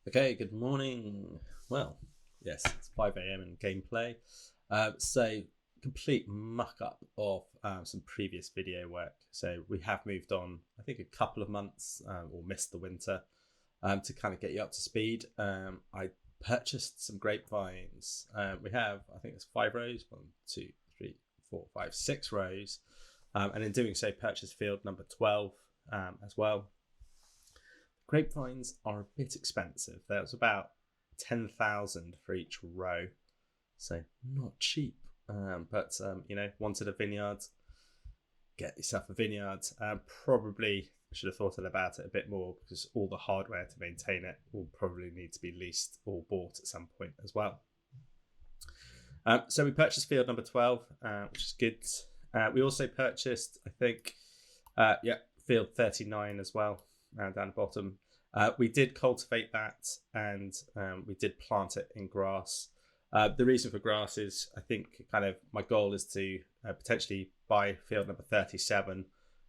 Okay, good morning. Well, yes, it's 5 a.m. in gameplay. So, complete muck up of some previous video work. So, we have moved on, I think, a couple of months or missed the winter to kind of get you up to speed. I purchased some grapevines. We have, I think it's 5 rows 1, 2, 3, 4, 5, 6 rows. And in doing so, purchased field number 12 as well. Grapevines are a bit expensive. That was about 10,000 for each row, so not cheap. But wanted a vineyard, get yourself a vineyard. Probably should have thought about it a bit more because all the hardware to maintain it will probably need to be leased or bought at some point as well. So we purchased field number 12, which is good. We also purchased, I think, field 39 as well. Down the bottom. We did cultivate that and we did plant it in grass. The reason for grass is I think kind of my goal is to potentially buy field number 37,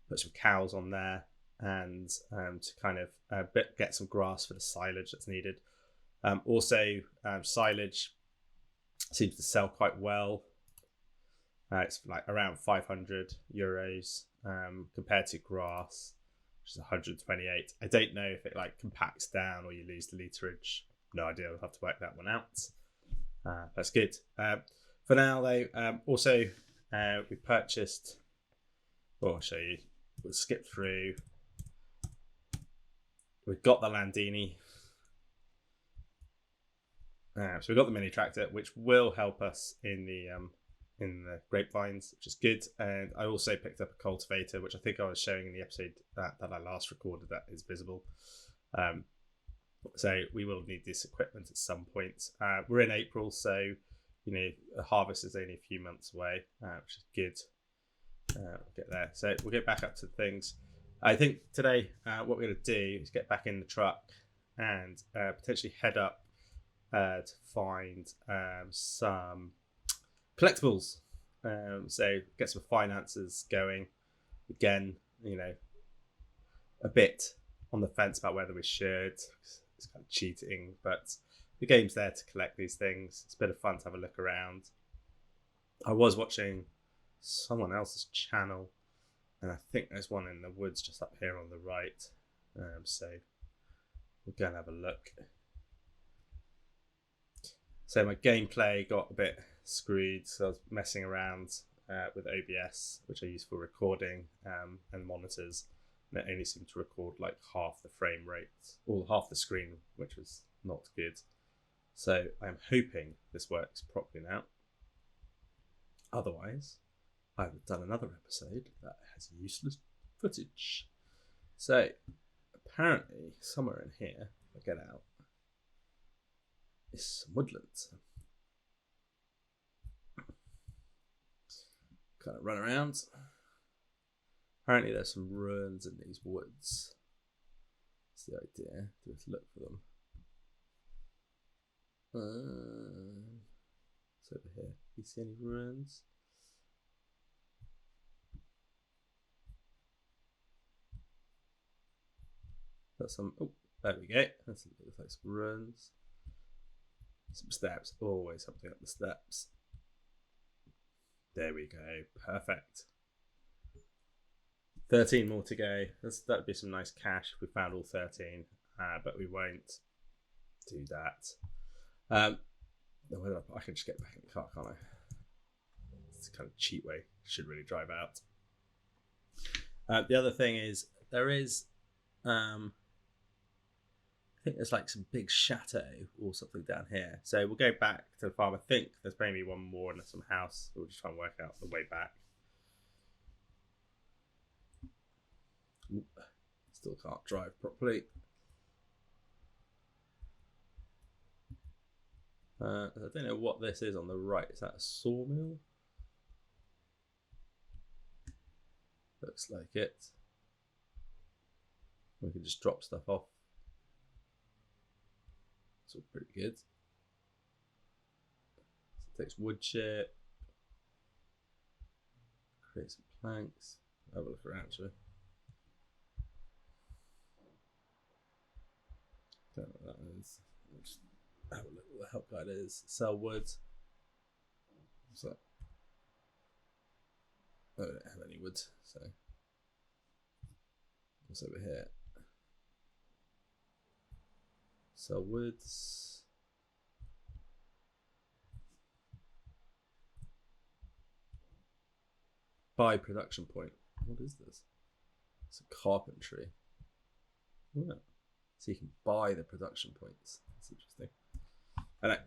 put some cows on there and to kind of get some grass for the silage that's needed. Silage seems to sell quite well. It's like around €500 compared to grass, which is 128. I don't know if it like compacts down or you lose the literage. No idea. We'll have to work that one out. That's good. For now, though, we purchased. I'll show you. We'll skip through. We've got the Landini. So we've got the mini tractor, which will help us in the grapevines, which is good. And I also picked up a cultivator, which I think I was showing in the episode that I last recorded that is visible. So we will need this equipment at some point. We're in April, so the harvest is only a few months away, which is good. We'll get there. So we'll get back up to things. I think today what we're going to do is get back in the truck and potentially head up to find some collectibles. So get some finances going. Again, a bit on the fence about whether we should. It's kind of cheating, but the game's there to collect these things. It's a bit of fun to have a look around. I was watching someone else's channel, and I think there's one in the woods just up here on the right. So we'll go and have a look. So my gameplay got a bit screwed, so I was messing around with OBS, which I use for recording and monitors, and it only seemed to record like half the frame rate or half the screen, which was not good. So I'm hoping this works properly now. Otherwise, I've done another episode that has useless footage. So apparently somewhere in here, if I get out, is some woodland. Kind of run around. Apparently there's some ruins in these woods. That's the idea. Let's look for them. It's over here. You see any ruins? That's some. Oh, there we go. That's looks like some ruins. Some steps. Always something up the steps. There we go. Perfect. 13 more to go. That'd be some nice cash if we found all 13, but we won't do that. I can just get back in the car, can't I? It's a kind of cheat way. Should really drive out. The other thing is there is, I think there's like some big chateau or something down here. So we'll go back to the farm. I think there's maybe one more and some house. We'll just try and work out the way back. Still can't drive properly. I don't know what this is on the right. Is that a sawmill? Looks like it. We can just drop stuff off. It's all pretty good. So it takes wood chip. Create some planks. Have a look around to it. Don't know what that is. I'll just have a look what the help guide is. Sell wood. What's that? Oh, I don't have any wood, so what's over here? Sell woods. Buy production point. What is this? It's a carpentry. Yeah. So you can buy the production points. That's interesting. I know.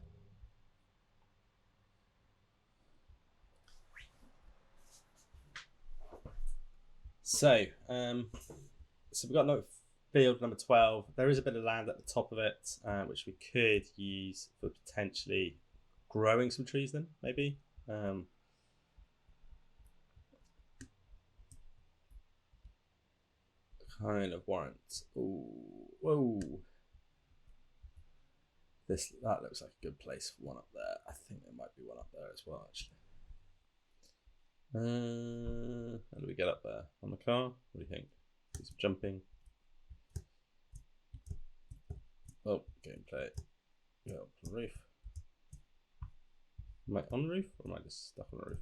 So, so we've got another field number 12. There is a bit of land at the top of it, which we could use for potentially growing some trees then, maybe. Kind of warrants. Ooh, whoa. That looks like a good place for one up there. I think there might be one up there as well, actually. How do we get up there? On the car? What do you think? Do some jumping. Oh, gameplay. Go up on the roof. Am I on the roof or am I just stuck on the roof?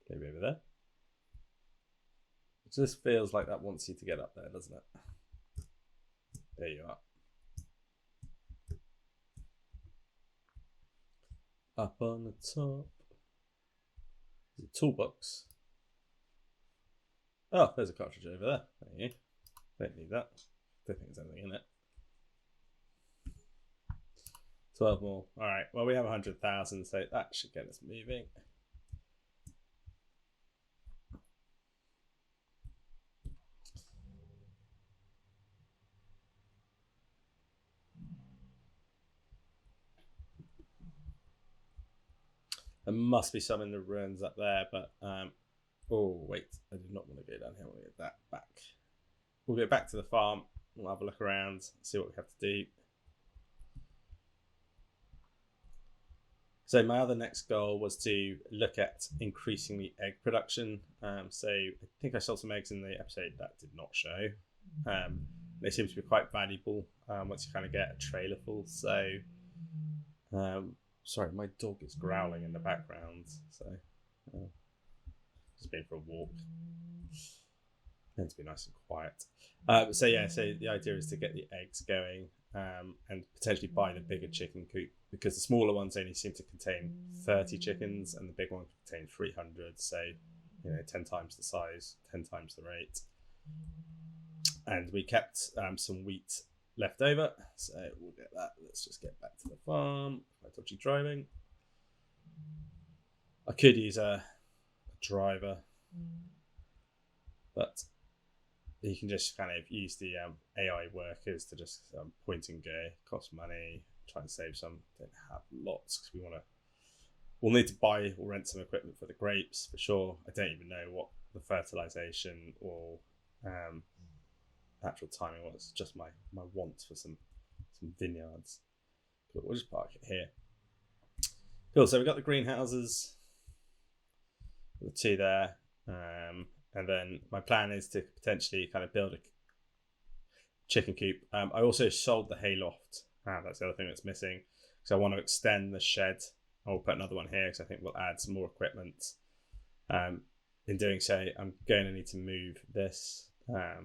Maybe over there. It just feels like that wants you to get up there, doesn't it? There you are. Up on the top. There's a toolbox. Oh, there's a cartridge over there. There you go. Don't need that. Don't think there's anything in it. 12 more. Alright, well, we have 100,000, so that should get us moving. There must be some in the ruins up there, but oh wait, I did not want to go down here. We'll get that back. We'll go back to the farm. We'll have a look around, see what we have to do. So my other next goal was to look at increasing the egg production. So I think I sold some eggs in the episode that did not show. They seem to be quite valuable once you kind of get a trailer full. So sorry, my dog is growling in the background. So just been for a walk. Tends to be nice and quiet. So yeah, so the idea is to get the eggs going and potentially buy the bigger chicken coop, because the smaller ones only seem to contain 30 chickens and the big one contain 300. So, 10 times the size, 10 times the rate. And we kept some wheat left over, so we'll get that. Let's just get back to the farm. My dodgy driving. I could use a driver, but you can just kind of use the AI workers to just point and go. Cost money. Try and save some. Don't have lots because we'll need to buy or rent some equipment for the grapes for sure. I don't even know what the fertilization or actual timing was. Just my want for some vineyards. But we'll just park it here. Cool. So we've got the greenhouses. The two there. And then my plan is to potentially kind of build a chicken coop. I also sold the hayloft. That's the other thing that's missing. So I want to extend the shed. I'll put another one here because I think we'll add some more equipment. In doing so, I'm going to need to move this. I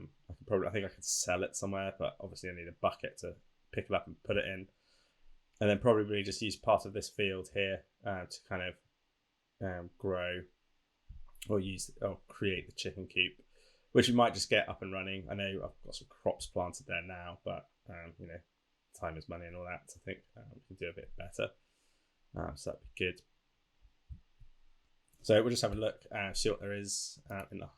think I could sell it somewhere, but obviously I need a bucket to pick it up and put it in. And then probably just use part of this field here to kind of grow or create the chicken coop, which we might just get up and running. I know I've got some crops planted there now, but time is money and all that. So I think we can do a bit better. So that'd be good. So we'll just have a look and see what there is in the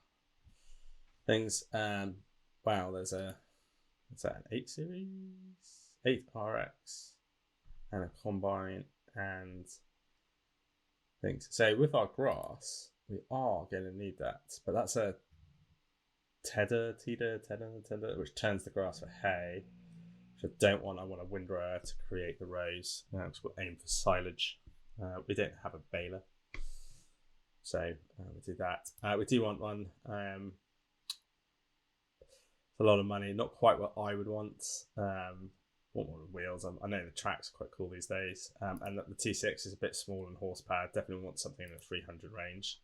things. Wow, is that an 8 series? 8 RX and a combine and things. So with our grass, we are going to need that, but that's a tedder, which turns the grass for hay, which I don't want. I want a windrower to create the rows. Because we'll aim for silage. We don't have a baler, so we'll do that. We do want one. It's a lot of money, not quite what I would want. Want more wheels. I know the track's quite cool these days, and the T6 is a bit small in horsepower. Definitely want something in the 300 range,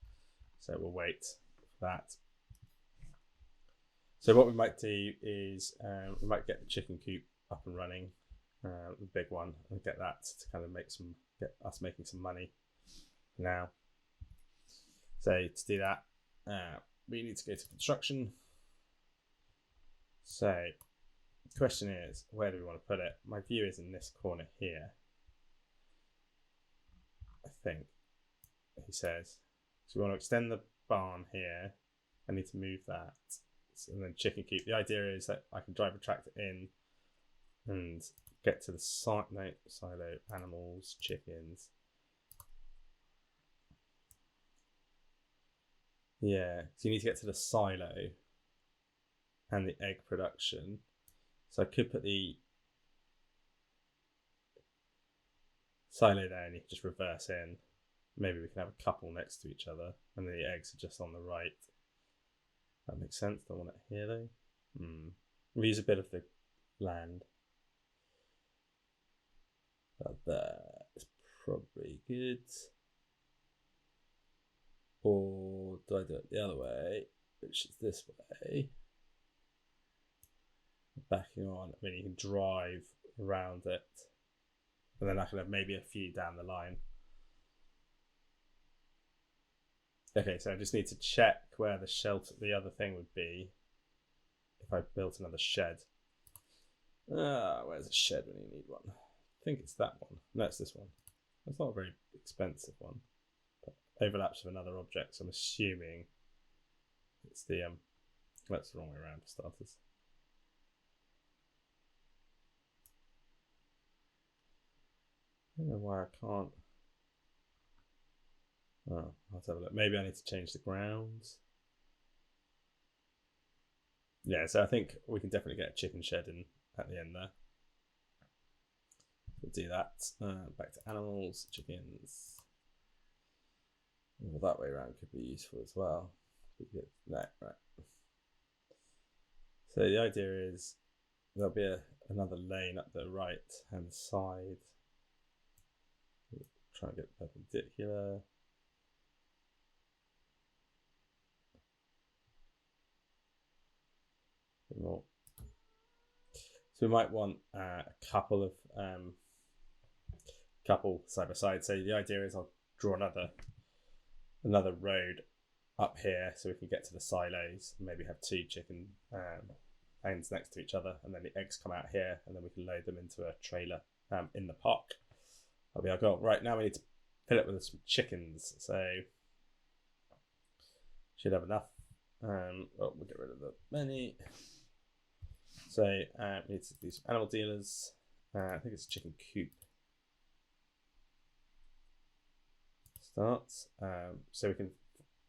so we'll wait for that. So what we might do is we might get the chicken coop up and running, the big one, and get that to kind of get us making some money now. So to do that, we need to go to construction. So the question is, where do we want to put it? My view is in this corner here, I think, he says. So we want to extend the barn here. I need to move that. And then chicken coop. The idea is that I can drive a tractor in and get to the silo, animals, chickens. Yeah, so you need to get to the silo and the egg production. So I could put the silo there and you can just reverse in. Maybe we can have a couple next to each other and the eggs are just on the right. That makes sense. Don't want it here though. We use a bit of the land. But that's probably good. Or do I do it the other way, which is this way? Backing on. I mean, you can drive around it, and then I can have maybe a few down the line. Okay, so I just need to check where the shelter, the other thing would be if I built another shed. Where's a shed when you need one? I think it's that one. No, it's this one. It's not a very expensive one. But overlaps with another object, so I'm assuming it's the that's the wrong way around for starters. I don't know why I can't. Oh, let's have a look. Maybe I need to change the grounds. Yeah, so I think we can definitely get a chicken shed in at the end there. We'll do that. Back to animals, chickens. Well, that way around could be useful as well. No, right. So the idea is there'll be another lane up the right hand side. Try and get perpendicular. More. So we might want a couple of side by side. So the idea is I'll draw another road up here so we can get to the silos and maybe have two chicken hens next to each other, and then the eggs come out here and then we can load them into a trailer in the park. That'll be our goal. Right, now we need to fill it with some chickens, so should have enough. We'll get rid of the many. So we need to do some animal dealers. I think it's a chicken coop. Starts. So we can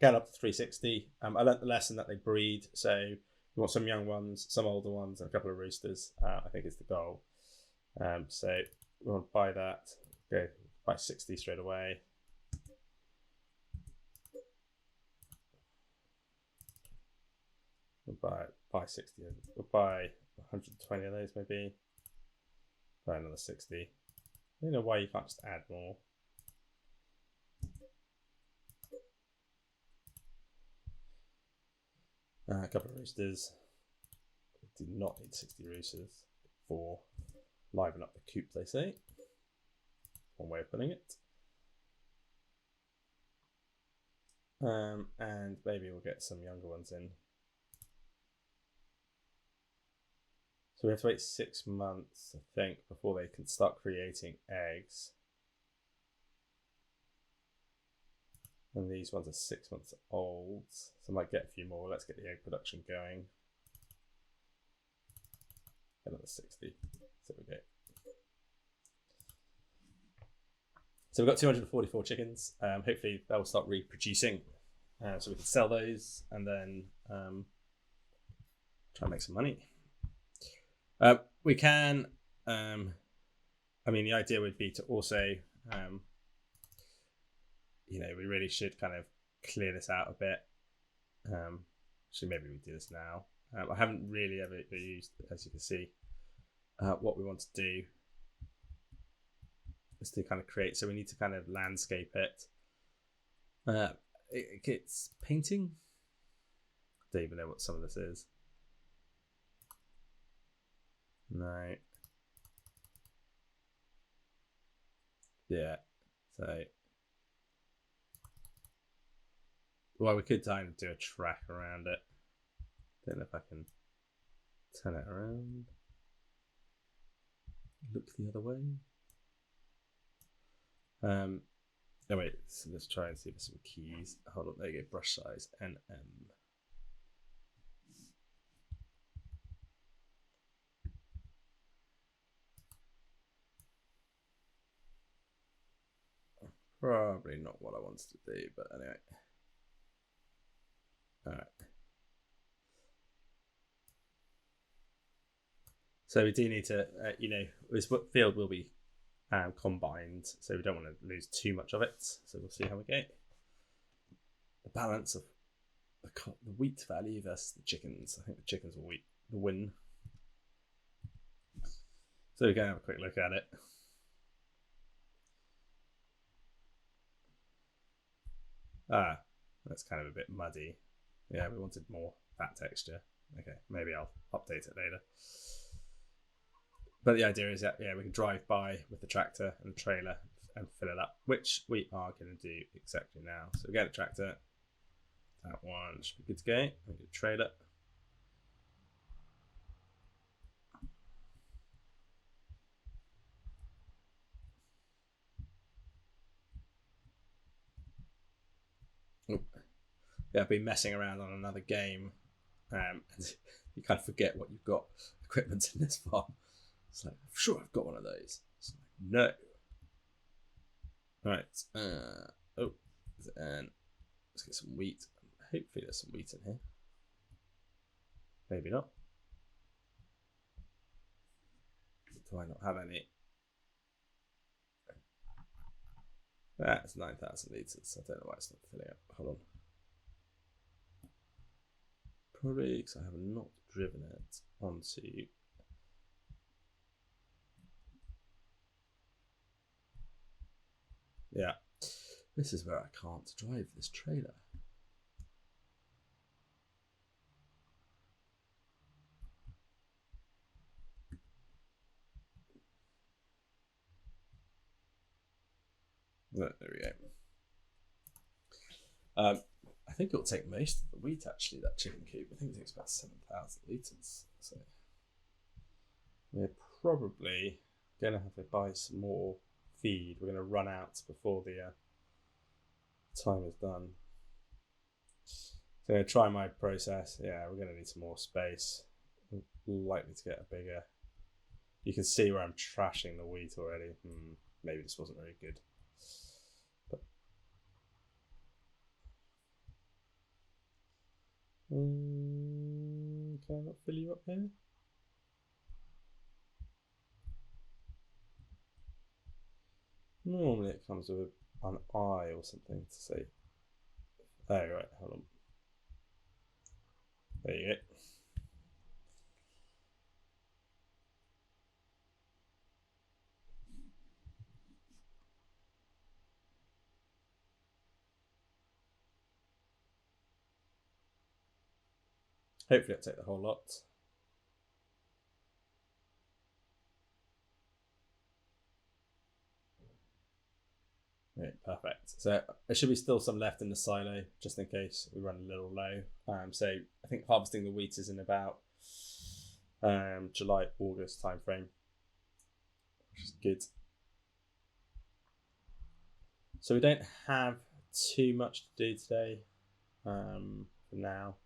get up to 360. I learnt the lesson that they breed. So we want some young ones, some older ones, and a couple of roosters. I think is the goal. So we want to buy that. Go buy 60 straight away. We'll buy 60. We'll buy 120 of those maybe. Buy another 60. I don't know why you can't just add more. A couple of roosters. We do not need 60 roosters for liven up the coop, they say. One way of putting it. And maybe we'll get some younger ones in. So we have to wait 6 months, I think, before they can start creating eggs. And these ones are 6 months old, so I might get a few more. Let's get the egg production going. Another 60. So we go. So we've got 244 chickens. Hopefully they'll start reproducing, so we can sell those and then try and make some money. We can I mean, the idea would be to also, you know, we really should kind of clear this out a bit. So maybe we do this now. I haven't really ever used, as you can see, what we want to do is to kind of create. So we need to kind of landscape it. It's painting. I don't even know what some of this is. No. Yeah. So, well, we could kind of do a track around it. Don't know if I can turn it around. Look the other way. Oh wait, so let's try and see if there's some keys. Hold on, there you go. Brush size NM. Probably not what I wanted to do, but anyway. All right. So we do need to, you know, this field will be combined, so we don't want to lose too much of it. So we'll see how we go. The balance of the wheat value versus the chickens. I think the chickens will win. So we're going to have a quick look at it. Ah, that's kind of a bit muddy. Yeah, we wanted more fat texture. Okay, maybe I'll update it later. But the idea is that, yeah, we can drive by with the tractor and the trailer and fill it up, which we are going to do exactly now. So we get a tractor. That one should be good to go. We get a trailer. Oop. Yeah, I've been messing around on another game, and you kind of forget what you've got equipment in this farm. It's like, I'm sure I've got one of those. It's like, no. Right. Oh, and let's get some wheat. Hopefully there's some wheat in here. Maybe not. Do I not have any? That's 9,000 litres. I don't know why it's not filling up. Hold on. Probably because I have not driven it onto. Yeah. This is where I can't drive this trailer. There we go. I think it'll take most of the wheat actually, that chicken coop. I think it takes about 7,000 litres. So we're probably going to have to buy some more feed. We're going to run out before the time is done. So I'm going to try my process. Yeah, we're going to need some more space. I'm likely to get a bigger. You can see where I'm trashing the wheat already. Maybe this wasn't very good. Can I not fill you up here? Normally it comes with an eye or something to say. Oh, right, hold on. There you go. Hopefully I'll take the whole lot. Right, perfect. So there should be still some left in the silo, just in case we run a little low. So I think harvesting the wheat is in about July, August time frame, which is good. So we don't have too much to do today for now.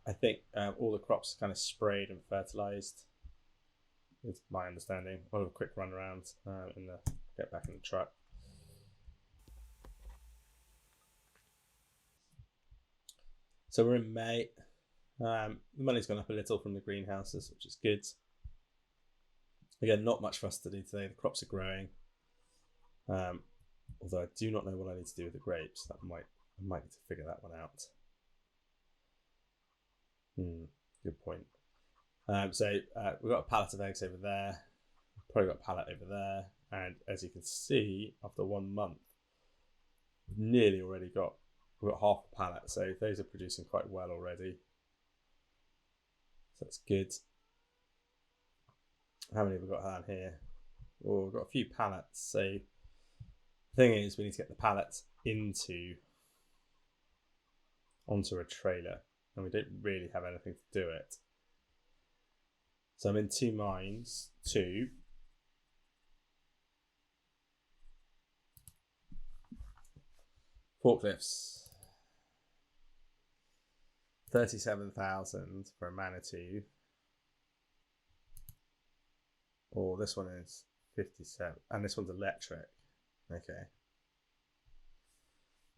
I think all the crops are kind of sprayed and fertilized. Is my understanding. I'll have a quick run around and get back in the truck. So we're in May. The money's gone up a little from the greenhouses, which is good. Again, not much for us to do today. The crops are growing. Although I do not know what I need to do with the grapes. I might need to figure that one out. Good point. So we've got a pallet of eggs over there. Probably got a pallet over there. And as you can see, after 1 month, we've nearly already got, we've got half a pallet. So those are producing quite well already. So that's good. How many have we got down here? Well, we've got a few pallets. So the thing is, we need to get the pallets onto a trailer, and we don't really have anything to do it. So I'm in two minds to forklifts. 37,000 for a Manitou. Or this one is 57, and this one's electric. Okay.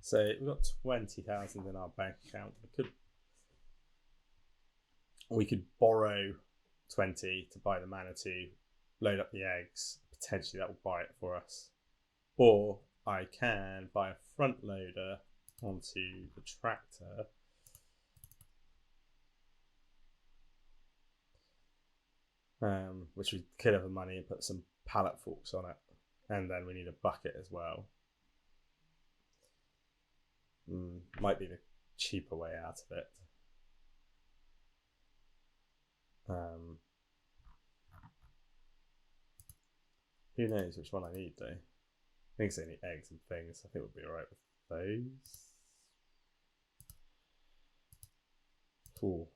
So we've got 20,000 in our bank account. We could borrow 20 to buy the Manitou, load up the eggs. Potentially that will buy it for us. Or I can buy a front loader onto the tractor. Which we could have the money and put some pallet forks on it. And then we need a bucket as well. Might be the cheaper way out of it. Who knows which one I need though? I think it's only eggs and things. I think we'll be alright with those. Cool.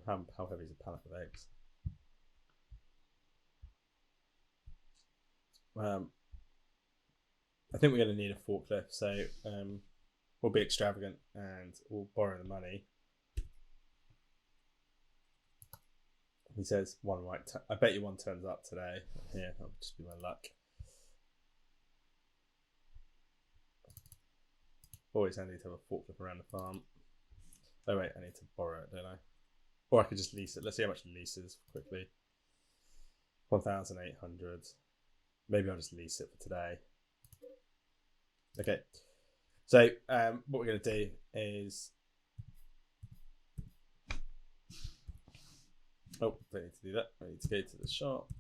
How heavy is a pallet of eggs? I think we're going to need a forklift, so we'll be extravagant and we'll borrow the money. He says one might. I bet you one turns up today. Yeah, that'll just be my luck. Always handy to have a forklift around the farm. Oh wait, I need to borrow it, don't I? Or I could just lease it. Let's see how much it leases quickly. 1,800. Maybe I'll just lease it for today. Okay. So what we're going to do is... Oh, don't need to do that. I need to go to the shop.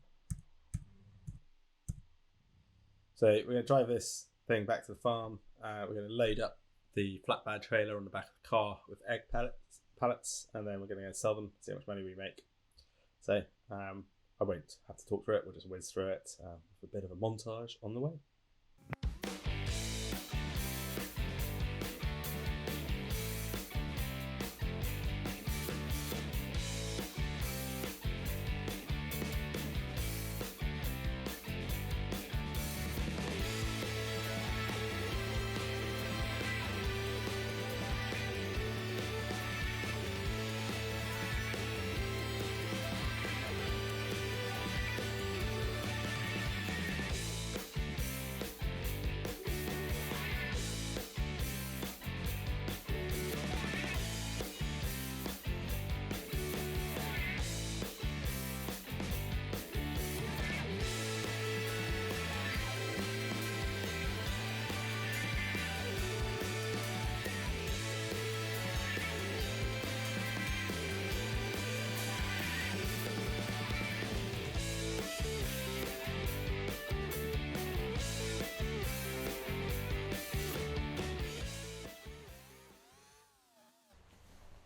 So we're going to drive this thing back to the farm. We're going to load up the flatbed trailer on the back of the car with egg pallets, and then we're going to go sell them, see how much money we make. So I won't have to talk through it. We'll just whiz through it with a bit of a montage on the way.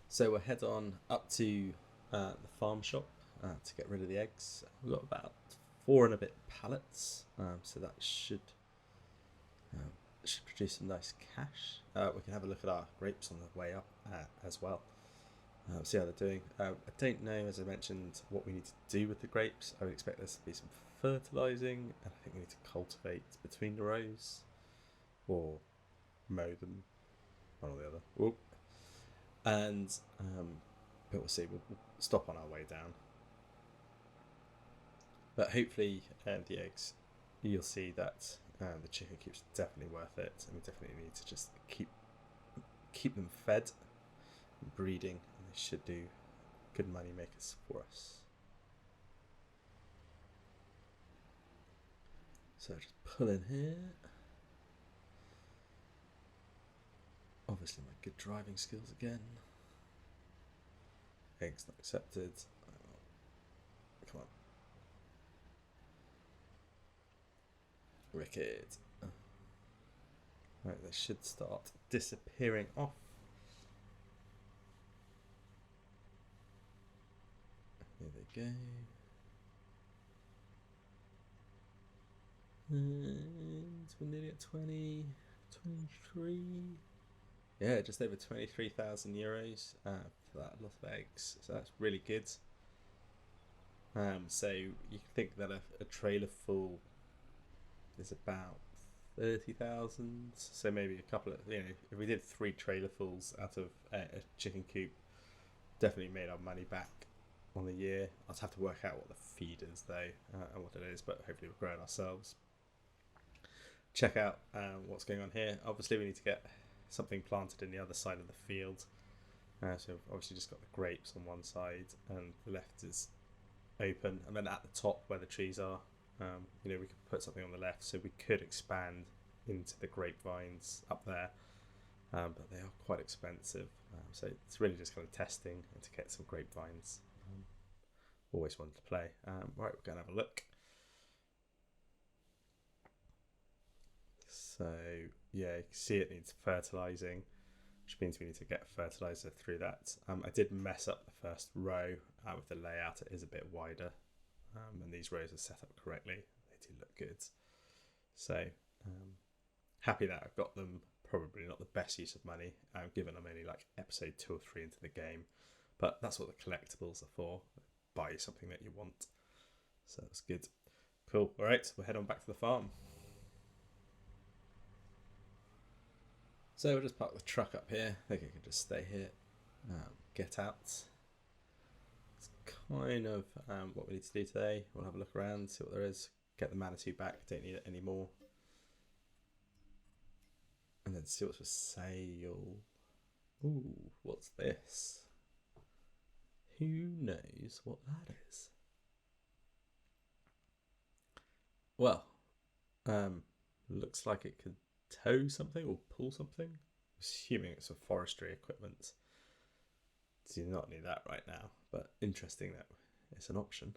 So we'll head on up to the farm shop to get rid of the eggs. We've got about 4 and a bit pallets, so that should produce some nice cash. We can have a look at our grapes on the way up as well. See how they're doing. I don't know, as I mentioned, what we need to do with the grapes. I would expect there to be some fertilising, and I think we need to cultivate between the rows or mow them, one or the other. Whoop. And but we'll see. We'll stop on our way down. But hopefully the eggs, you'll see that the chicken coops are definitely worth it, and we definitely need to just keep them fed and breeding, and they should do good money makers for us. So just pull in here. Obviously my good driving skills again. Eggs not accepted. Come on. Wicked. Right, they should start disappearing off. There they go. And we're nearly at 20, 23. Yeah, just over 23,000 euros for that lot of eggs. So that's really good. So you can think that a trailer full is about 30,000. So maybe a couple of, if we did 3 trailer fulls out of a chicken coop, definitely made our money back on the year. I'd have to work out what the feed is though, and what it is, but hopefully we're growing ourselves. Check out what's going on here. Obviously we need to get something planted in the other side of the field. So we've obviously just got the grapes on one side and the left is open, and then at the top where the trees are, we could put something on the left, so we could expand into the grapevines up there, but they are quite expensive, so it's really just kind of testing and to get some grapevines. Always wanted to play. Right, we're going to have a look. So yeah, you can see it needs fertilizing, which means we need to get fertilizer through that. I did mess up the first row with the layout. It is a bit wider, and these rows are set up correctly. They do look good. So happy that I've got them. Probably not the best use of money, given I'm only like episode 2 or 3 into the game, but that's what the collectibles are for. Buy something that you want. So that's good. Cool. All right, we'll head on back to the farm. So we'll just park the truck up here. I think I can just stay here. Get out. It's kind of what we need to do today. We'll have a look around, see what there is. Get the Manitou back. Don't need it anymore. And then see what's for sale. Ooh, what's this? Who knows what that is? Well, looks like it could tow something or pull something. Assuming it's for forestry equipment. Do not need that right now, but interesting that it's an option.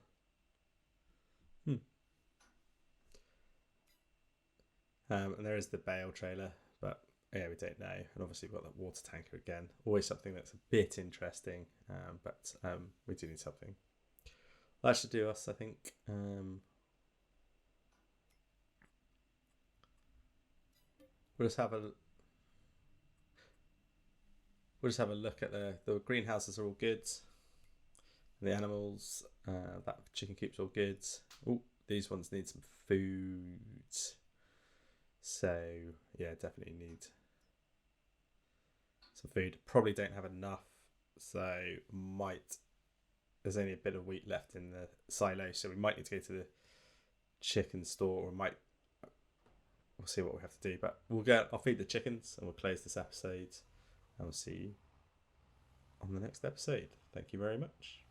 And there is the bale trailer, but yeah, we don't know. And obviously we've got that water tanker again. Always something that's a bit interesting, but we do need something. That should do us, I think. We'll just have a look at the greenhouses are all good. The animals, that chicken coop's all good. Oh, these ones need some food. So yeah, definitely need some food. Probably don't have enough, so there's only a bit of wheat left in the silo, so we might need to go to the chicken store, or we'll see what we have to do. But I'll feed the chickens and we'll close this episode, and we'll see you on the next episode. Thank you very much.